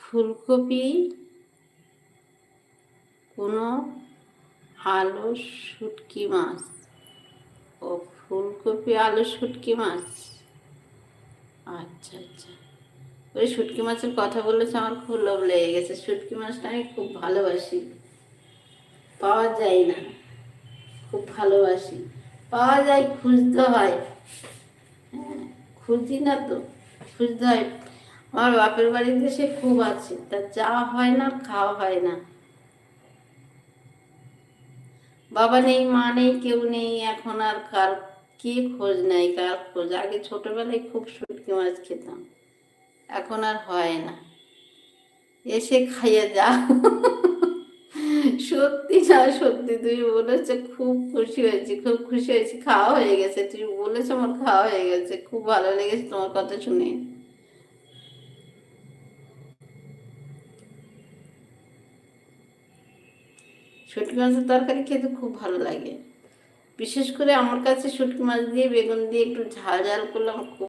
ফুলকপি, কোনো আলু শুটকি মাছ। ও, ফুলকপি আলু শুটকি মাছ। আচ্ছা আচ্ছা, ওই শুটকি মাছের কথা বলেছে, আমার খুব লোভ লেগে গেছে। শুটকি মাছটা আমি খুব ভালোবাসি, পাওয়া যায় না। খুব ভালোবাসি, পাওয়া যায়, খুঁজতে হয়। হ্যাঁ, খুঁজি না তো, খুঁজতে হয়। আমার বাপের বাড়িতে সে খুব আছে, তা যাওয়া হয় না, খাওয়া হয় না। বাবা নেই, মা নেই, কেউ নেই এখন। আর কার কি খোঁজ নেই, কার খোঁজ? আগে ছোটবেলায় খুব শুটকি মাছ খেতাম, এখন আর হয় না। এসে খাইয়ে যা। সত্যি না সত্যি, তুই বলেছে, খুব খুশি হয়েছি, খুব খুশি হয়েছি। খাওয়া হয়ে গেছে, তুই বলেছো, আমার খাওয়া হয়ে গেছে। খুব ভালো লেগেছে তোমার কথা শুনে। শুটকি মাছের তরকারি খেতে খুব ভালো লাগে। বিশেষ করে আমার কাছে শুটকি মাছ দিয়ে বেগুন দিয়ে একটু ঝাল ঝাল করলে আমার খুব